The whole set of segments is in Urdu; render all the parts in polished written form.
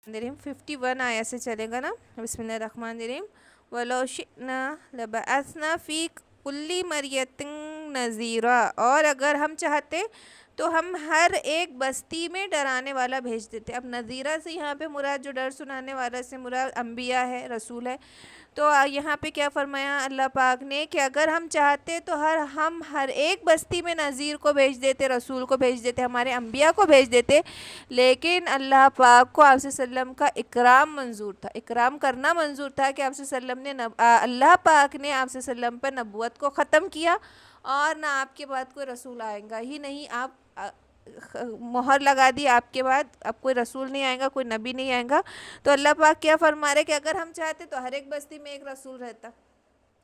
51 آیا سے چلے گا نا. بسم اللہ الرحمن الرحیم. وَلَوْ شِئْنَا لَبَعَثْنَا فِي كُلِّ مَرْيَةٍ نَذِيرًا, اور اگر ہم چاہتے تو ہم ہر ایک بستی میں ڈرانے والا بھیج دیتے. اب نذیرہ سے یہاں پہ مراد جو ڈر سنانے والا سے مراد انبیاء ہے, رسول ہے. تو یہاں پہ کیا فرمایا اللہ پاک نے کہ اگر ہم چاہتے تو ہم ہر ایک بستی میں نذیر کو بھیج دیتے, رسول کو بھیج دیتے, ہمارے انبیاء کو بھیج دیتے. لیکن اللہ پاک کو آپ صلی اللہ علیہ وسلم کا اکرام منظور تھا, اکرام کرنا منظور تھا کہ آپ صلی اللہ علیہ وسلم نے اللہ پاک نے آپ صلی اللہ علیہ وسلم پر نبوت کو ختم کیا, اور نہ آپ کے بعد کوئی رسول آئے گا ہی نہیں. آپ مہر لگا دی آپ کے بعد, اب کوئی رسول نہیں آئے گا, کوئی نبی نہیں آئے گا. تو اللہ پاک کیا فرما رہے کہ اگر ہم چاہتے تو ہر ایک بستی میں ایک رسول رہتا,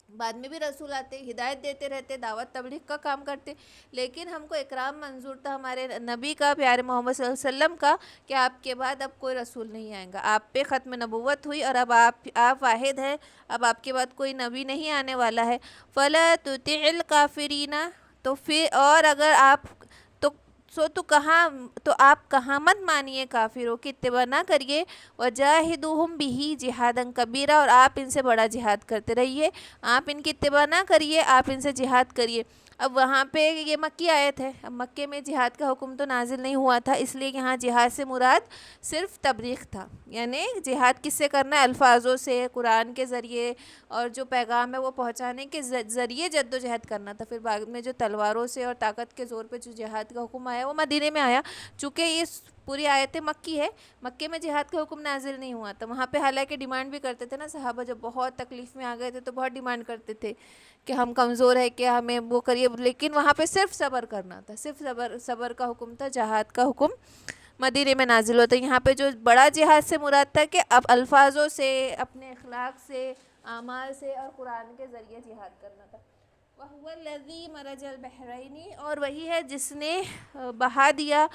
بعد میں بھی رسول آتے, ہدایت دیتے رہتے, دعوت تبلیغ کا کام کرتے. لیکن ہم کو اکرام منظور تھا ہمارے نبی کا, پیارے محمد صلی اللہ علیہ وسلم کا, کہ آپ کے بعد اب کوئی رسول نہیں آئے گا. آپ پہ ختم نبوت ہوئی اور اب آپ واحد ہیں, اب آپ کے بعد کوئی نبی نہیں آنے والا ہے. فَلَا تُطِعِ الْكَافِرِينَ, تو پھر اور اگر آپ تو آپ کہاں مت مانیے کافروں کی اتباع نہ کریے. وَجَاهِدُهُمْ بِهِ جِهَادًا كَبِيرًا, اور آپ ان سے بڑا جہاد کرتے رہیے. آپ ان کی اتباع نہ کریے, آپ ان سے جہاد کریے. اب وہاں پہ یہ مکی آیت ہے, اب مکے میں جہاد کا حکم تو نازل نہیں ہوا تھا, اس لیے یہاں جہاد سے مراد صرف تبلیغ تھا. یعنی جہاد کس سے کرنا ہے, الفاظوں سے, قرآن کے ذریعے, اور جو پیغام ہے وہ پہنچانے کے ذریعے جد و جہد کرنا تھا. پھر بعد میں جو تلواروں سے اور طاقت کے زور پہ جو جہاد کا حکم آیا وہ مدینے میں آیا. چونکہ یہ پوری آیتیں مکی ہے, مکے میں جہاد کا حکم نازل نہیں ہوا تھا. وہاں پہ حالانکہ ڈیمانڈ بھی کرتے تھے نا صحابہ, جب بہت تکلیف میں آ گئے تھے تو بہت ڈیمانڈ کرتے تھے کہ ہم کمزور ہے, کہ ہمیں وہ کریے. لیکن وہاں پہ صرف صبر کرنا تھا, صرف صبر کا حکم تھا. جہاد کا حکم مدینے میں نازل ہوتا ہے. یہاں پہ جو بڑا جہاد سے مراد تھا کہ اب الفاظوں سے, اپنے اخلاق سے, اعمال سے اور قرآن کے ذریعے جہاد کرنا تھا. وَهُوَ الَّذِي مَرَجَ الْبَحْرَيْنِ, اور وہی ہے جس نے بہا دیا.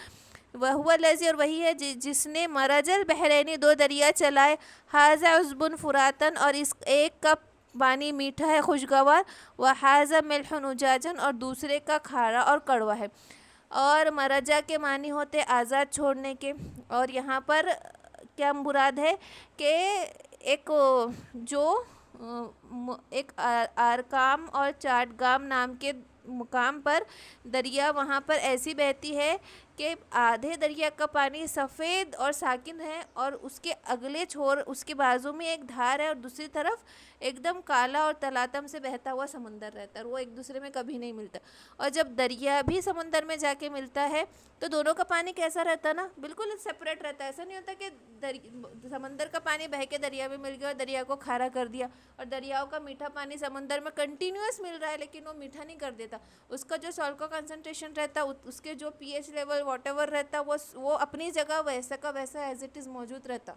وَهُوَ الَّذِي, اور وہی ہے جس نے مَرَجَ الْبَحْرَيْنِ, دو دریا چلائے. هَذَا عُذْبٌ فُرَاتٌ, اور اس ایک کا پانی میٹھا ہے خوشگوار. وَهَذَا مِلْحٌ أُجَاجٌ, اور دوسرے کا کھارا اور کڑوا ہے. اور مرجا کے معنی ہوتے آزاد چھوڑنے کے. اور یہاں پر کیا مراد ہے کہ ایک جو ایک آرکام اور چاٹگام نام کے مقام پر دریا وہاں پر ایسی بہتی ہے کہ آدھے دریا کا پانی سفید اور ساکن ہے, اور اس کے اگلے چھور اس کے بازو میں ایک دھار ہے, اور دوسری طرف ایک دم کالا اور تلاتم سے بہتا ہوا سمندر رہتا ہے, اور وہ ایک دوسرے میں کبھی نہیں ملتا. اور جب دریا بھی سمندر میں جا کے ملتا ہے تو دونوں کا پانی کیسا رہتا ہے نا, بالکل سپریٹ رہتا ہے. ایسا نہیں ہوتا کہ سمندر کا پانی بہہ کے دریا میں مل گیا اور دریا کو کھارا کر دیا, اور دریاؤں کا میٹھا پانی سمندر میں کنٹینیوس مل رہا ہے لیکن وہ میٹھا نہیں کر دیتا. اس کا جو سالٹ کا کنسنٹریشن رہتا ہے, اس کے جو P H level whatever رہتا, وہ اپنی جگہ ویسا کا ویسا ایز اٹ از موجود رہتا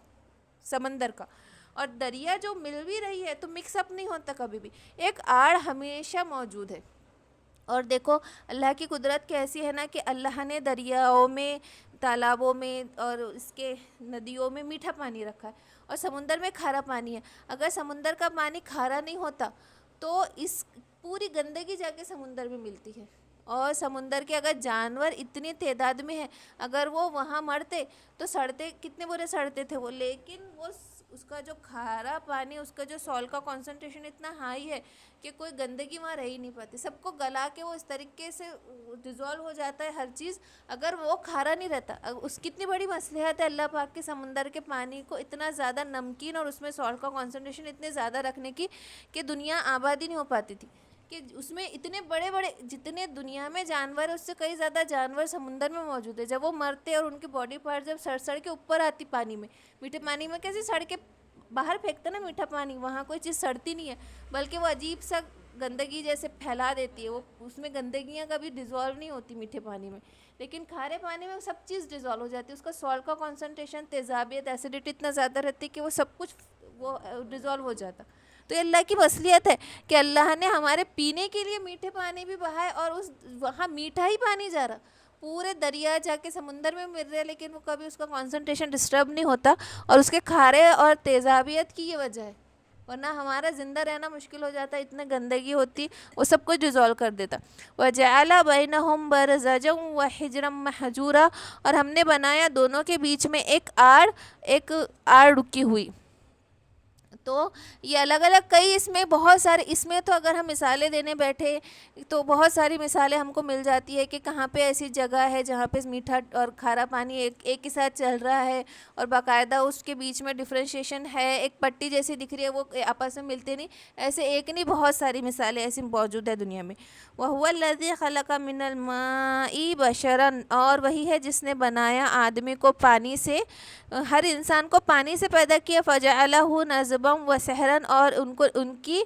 سمندر کا. اور دریا جو مل بھی رہی ہے تو مکس اپ نہیں ہوتا کبھی بھی, ایک آڑ ہمیشہ موجود ہے. اور دیکھو اللہ کی قدرت کیسی ہے نا, کہ اللہ نے دریاؤں میں, تالابوں میں اور اس کے ندیوں میں میٹھا پانی رکھا ہے, اور سمندر میں کھارا پانی ہے. اگر سمندر کا پانی کھارا نہیں ہوتا تو اس پوری گندگی جا کے سمندر میں ملتی ہے. اور سمندر کے اگر جانور اتنی تعداد میں ہیں, اگر وہ وہاں مرتے تو سڑتے, کتنے برے سڑتے تھے وہ. لیکن وہ اس کا جو کھارا پانی, اس کا جو سالٹ کا کنسنٹریشن اتنا ہائی ہے کہ کوئی گندگی وہاں رہ ہی نہیں پاتی. سب کو گلا کے وہ اس طریقے سے ڈیزولو ہو جاتا ہے ہر چیز, اگر وہ کھارا نہیں رہتا. اس کتنی بڑی مصلحت ہے اللہ پاک کے سمندر کے پانی کو اتنا زیادہ نمکین اور اس میں سالٹ کا کنسنٹریشن اتنے زیادہ رکھنے کی کہ دنیا آبادی نہیں ہو پاتی تھی. کہ اس میں اتنے بڑے بڑے جتنے دنیا میں جانور ہیں اس سے کئی زیادہ جانور سمندر میں موجود ہے. جب وہ مرتے اور ان کے باڈی پارٹ جب سڑ کے اوپر آتی پانی میں, میٹھے پانی میں, کیسے سڑ کے باہر پھینکتا نا میٹھا پانی, وہاں کوئی چیز سڑتی نہیں ہے بلکہ وہ عجیب سا گندگی جیسے پھیلا دیتی ہے. وہ اس میں گندگیاں کبھی ڈیزولو نہیں ہوتی میٹھے پانی میں, لیکن کھارے پانی میں سب چیز ڈیزولو ہو جاتی ہے. اس کا سالٹ کا کنسنٹریشن, تیزابیت, ایسیڈیٹی اتنا زیادہ رہتی ہے کہ وہ سب کچھ وہ ڈیزولو ہو جاتا. تو یہ اللہ کی وصلیت ہے کہ اللہ نے ہمارے پینے کے لیے میٹھے پانی بھی بہائے, اور وہاں میٹھا ہی پانی جا رہا, پورے دریا جا کے سمندر میں مل رہے ہیں لیکن وہ کبھی اس کا کنسنٹریشن ڈسٹرب نہیں ہوتا. اور اس کے کھارے اور تیزابیت کی یہ وجہ ہے ورنہ ہمارا زندہ رہنا مشکل ہو جاتا، اتنا گندگی ہوتی، وہ سب کچھ ڈیزالو کر دیتا۔ وَجَعَلَ بَيْنَهُمْ بَرْزَجًا وَحِجْرًا مَحْجُورًا، اور ہم نے بنایا دونوں کے بیچ میں ایک آڑ رکی ہوئی۔ تو یہ الگ الگ کئی اس میں بہت سارے، اس میں تو اگر ہم مثالیں دینے بیٹھے تو بہت ساری مثالیں ہم کو مل جاتی ہے کہ کہاں پہ ایسی جگہ ہے جہاں پہ میٹھا اور کھارا پانی ایک ہی ساتھ چل رہا ہے، اور باقاعدہ اس کے بیچ میں ڈفرینشیشن ہے، ایک پٹی جیسی دکھ رہی ہے، وہ آپس میں ملتے نہیں، ایسے ایک نہیں بہت ساری مثالیں ایسی موجود ہے دنیا میں۔ وَهُوَ الَّذِي خَلَقَ مِنَ الْمَاءِ بَشَرًا، اور وہی ہے جس نے بنایا آدمی کو پانی سے، ہر انسان کو پانی سے پیدا کیا، فَجَعَلَهُ نَسْبًا وَسِحْرًا، اور ان کی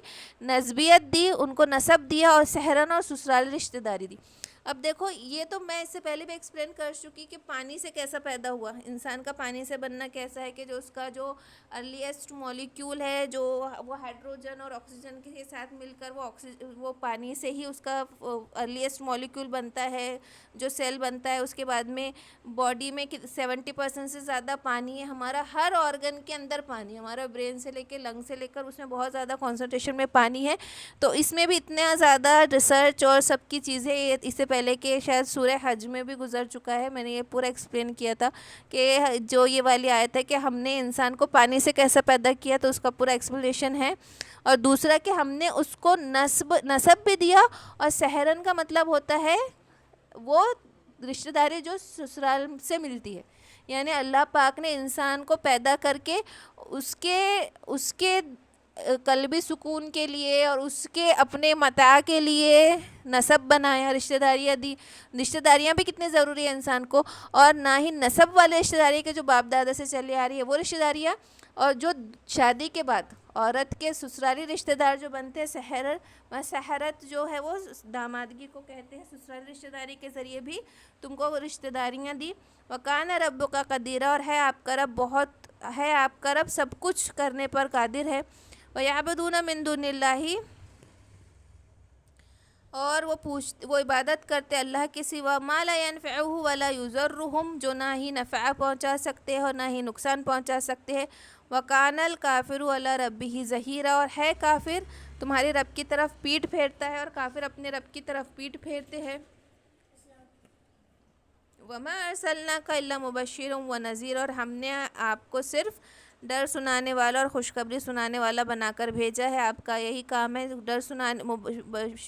نسبیت دی، ان کو نسب دیا، اور سحرن اور سسرالی رشتہ داری دی۔ اب دیکھو یہ تو میں اس سے پہلے بھی ایکسپلین کر چکی کہ پانی سے کیسا پیدا ہوا، انسان کا پانی سے بننا کیسا ہے، کہ جو اس کا جو ارلیسٹ مولیکیول ہے، جو وہ ہائیڈروجن اور آکسیجن کے ساتھ مل کر وہ پانی سے ہی اس کا ارلیسٹ مولیکیول بنتا ہے، جو سیل بنتا ہے، اس کے بعد میں باڈی میں 70% سے زیادہ پانی ہے، ہمارا ہر آرگن کے اندر پانی ہے، ہمارا برین سے لے کے لنگ سے لے کر اس میں بہت زیادہ کنسنٹریشن میں پانی ہے۔ تو اس میں بھی اتنا زیادہ ریسرچ اور سب کی چیزیں، اس سے پہلے کہ شاید سورہ حج میں بھی گزر چکا ہے، میں نے یہ پورا ایکسپلین کیا تھا کہ جو یہ والی آیت ہے کہ ہم نے انسان کو پانی سے کیسے پیدا کیا، تو اس کا پورا ایکسپلینیشن ہے۔ اور دوسرا کہ ہم نے اس کو نسب بھی دیا، اور سحرن کا مطلب ہوتا ہے وہ رشتہ داری جو سسرال سے ملتی ہے، یعنی اللہ پاک نے انسان کو پیدا کر کے اس کے قلبی سکون کے لیے اور اس کے اپنے متاع کے لیے نسب بنایا، رشتہ داریاں دی۔ رشتہ داریاں بھی کتنے ضروری ہیں انسان کو، اور نہ ہی نسب والے رشتہ داری کے جو باپ دادا سے چلی آ رہی ہے وہ رشتہ داریاں، اور جو شادی کے بعد عورت کے سسرالی رشتہ دار جو بنتے ہیں، سحرت جو ہے وہ دامادگی کو کہتے ہیں، سسرالی رشتہ داری کے ذریعے بھی تم کو وہ رشتہ داریاں دی۔ وَكَانَ رَبُّكَ قَدِيرًا، اور ہے آپ کا رب سب کچھ کرنے پر قادر ہے۔ وَيَعْبُدُونَ مِن دُونِ اللَّهِ، اور وہ عبادت کرتے اللہ کے سوا، مَا لَا يَنفَعُهُ وَلَا يُضُرُّهُمْ، جو نہ ہی نفع پہنچا سکتے ہیں اور نہ ہی نقصان پہنچا سکتے ہیں۔ وَكَانَ الْكَافِرُ عَلَىٰ رَبِّهِ ظَهِيرًا، اور ہے کافر تمہارے رب کی طرف پیٹھ پھیرتا ہے، اور کافر اپنے رب کی طرف پیٹھ پھیرتے ہیں۔ وَمَا أَرْسَلْنَاكَ إِلَّا مُبَشِّرًا وَنَذِيرًا، اور ہم نے آپ کو صرف ڈر سنانے والا اور خوشخبری سنانے والا بنا کر بھیجا ہے، آپ کا یہی کام ہے، ڈر سنانے،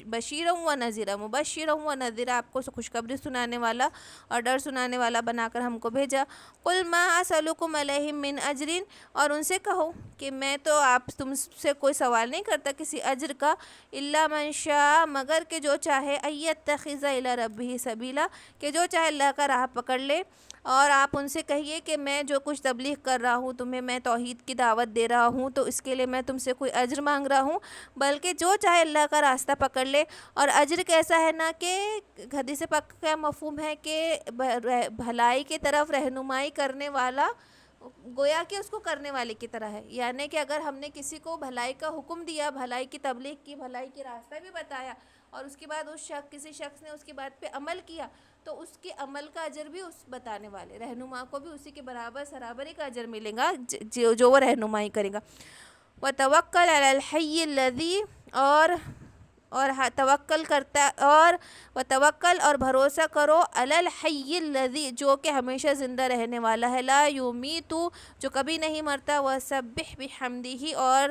بشیرًا ونذیرًا، مبشرًا ونذیرًا، آپ کو خوشخبری سنانے والا اور ڈر سنانے والا بنا کر ہم کو بھیجا۔ قُلْ مَا أَسْأَلُكُمْ عَلَيْهِ مِنْ أَجْرٍ، اور ان سے کہو کہ میں تو تم سے کوئی سوال نہیں کرتا کسی اجر کا، إِلَّا مَنْ شَاءَ، مگر کہ جو چاہے، أَن يَتَّخِذَ إِلَىٰ رَبِّهِ سَبِيلًا، کہ جو چاہے اللہ کا راہ پکڑ لے۔ اور آپ ان سے کہیے کہ میں جو کچھ تبلیغ کر رہا ہوں تمہیں، میں توحید کی دعوت دے رہا ہوں، تو اس کے لیے میں تم سے کوئی اجر مانگ رہا ہوں، بلکہ جو چاہے اللہ کا راستہ پکڑ لے۔ اور اجر کیسا ہے نا، کہ حدیث پاک کا مفہوم ہے کہ بھلائی کی طرف رہنمائی کرنے والا، گویا کہ اس کو کرنے والے کی طرح ہے، یعنی کہ اگر ہم نے کسی کو بھلائی کا حکم دیا، بھلائی کی تبلیغ کی، بھلائی کی راستہ بھی بتایا، اور اس کے بعد کسی شخص نے اس کی بات پہ عمل کیا، تو اس کے عمل کا اجر بھی اس بتانے والے رہنما کو بھی اسی کے برابری کا اجر ملے گا جو وہ رہنمائی کرے گا۔ وَتَوَكَّلْ عَلَى الْحَيِّ الَّذِي، اور توکل کرتا، اور وتوکل، اور بھروسہ کرو، علی الحی الذی، جو کہ ہمیشہ زندہ رہنے والا ہے، لا یمیت، جو کبھی نہیں مرتا، وسبح بحمدہ، اور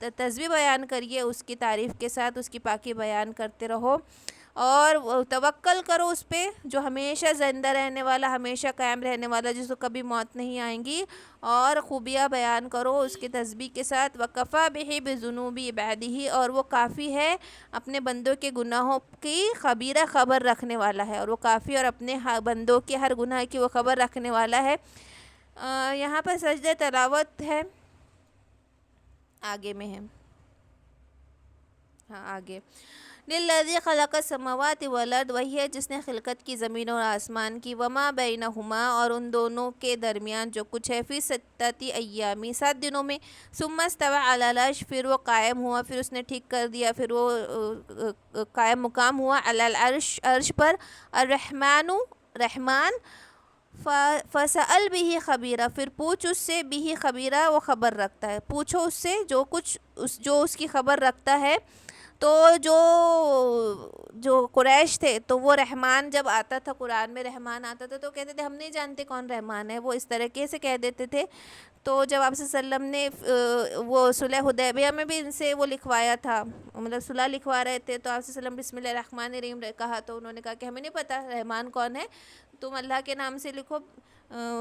تسبیح بیان کریے اس کی تعریف کے ساتھ، اس کی پاکی بیان کرتے رہو، اور توکل کرو اس پہ جو ہمیشہ زندہ رہنے والا، ہمیشہ قائم رہنے والا، جس کو کبھی موت نہیں آئیں گی، اور خوبیاں بیان کرو اس کی تسبیح کے ساتھ۔ وَكَفَىٰ بِهِ بِذُنُوبِ عِبَادِهِ، اور وہ کافی ہے اپنے بندوں کے گناہوں کی خبیرہ خبر رکھنے والا ہے، اور وہ کافی اور اپنے بندوں کے ہر گناہ کی وہ خبر رکھنے والا ہے۔ یہاں پر سجدہ تلاوت ہے، آگے میں ہے، ہاں آگے، لِلَّذِي خَلَقَ السَّمَاوَاتِ وَالْأَرْضَ، وہی ہے جس نے خلقت کی زمین اور آسمان کی، وَمَا بَيْنَهُمَا، اور ان دونوں کے درمیان جو کچھ ہے، فِي سِتَّةِ أَيَّامٍ، 7 دنوں میں، ثُمَّ اسْتَوَىٰ عَلَى الْعَرْشِ، پھر وہ قائم ہوا، پھر اس نے ٹھیک کر دیا، پھر وہ قائم مقام ہوا، علی العرش، عرش پر، الرحمن، رحمان، فسأل به خبیرہ، پھر پوچھ اس سے، بھی خبیرہ وہ خبر رکھتا ہے، پوچھو اس سے جو کچھ جو اس کی خبر رکھتا ہے۔ تو جو قریش تھے تو وہ رحمان جب آتا تھا، قرآن میں رحمان آتا تھا تو کہتے تھے ہم نہیں جانتے کون رحمان ہے، وہ اس طریقے سے کہہ دیتے تھے۔ تو جب آپ صلی اللہ علیہ وسلم نے وہ صلح حدیبیہ میں بھی ان سے وہ لکھوایا تھا، مطلب صلح لکھوا رہے تھے، تو آپ صلی اللہ علیہ وسلم بسم اللہ الرحمن الرحیم کہا، تو انہوں نے کہا کہ ہمیں نہیں پتہ رحمان کون ہے، تم اللہ کے نام سے لکھو،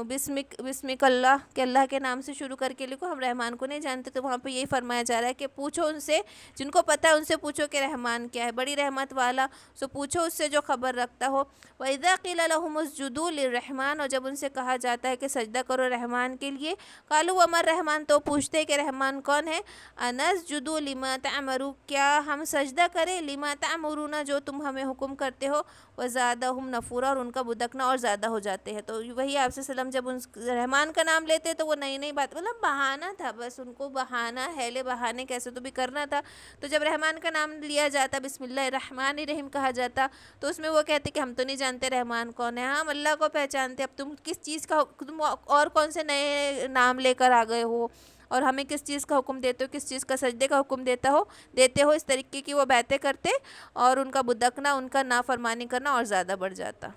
بسمک اللہ، کہ اللہ کے نام سے شروع کر کے لکھو، ہم رحمان کو نہیں جانتے۔ تو وہاں پہ یہی فرمایا جا رہا ہے کہ پوچھو ان سے جن کو پتہ ہے، ان سے پوچھو کہ رحمان کیا ہے، بڑی رحمت والا، سو پوچھو اس سے جو خبر رکھتا ہو۔ وَإِذَا قِيلَ لَهُمُ اسْجُدُوا لِلرَّحْمَنِ، اور جب ان سے کہا جاتا ہے کہ سجدہ کرو رحمان کے لیے، قالوا وما الرحمن، تو پوچھتے کہ رحمان کون ہے، أَنَسْجُدُ لِمَا تَأْمُرُ، کیا ہم سجدہ کریں، لِمَا تَأْمُرُونَ، جو تم ہمیں حکم کرتے ہو، وَزَادَهُمْ نَفُورًا، اور ان کا بدکنا اور زیادہ ہو جاتے ہیں۔ تو وہی آپ صلی اللہ علیہ وسلم جب ان رحمان کا نام لیتے تو وہ نئی نئی بات، مطلب بہانہ تھا، بس ان کو بہانہ ہیلے بہانے کیسے تو بھی کرنا تھا۔ تو جب رحمان کا نام لیا جاتا، بسم اللہ الرحمن الرحیم کہا جاتا، تو اس میں وہ کہتے کہ ہم تو نہیں جانتے رحمان کون ہے، ہم اللہ کو پہچانتے، اب تم کس چیز کا، تم اور کون سے نئے نام لے کر آ گئے ہو، اور ہمیں کس چیز کا حکم دیتے ہو، کس چیز کا سجدے کا حکم دیتے ہو، اس طریقے کی وہ باتیں کرتے، اور ان کا بدکنا، ان کا نافرمانی کرنا اور زیادہ بڑھ جاتا۔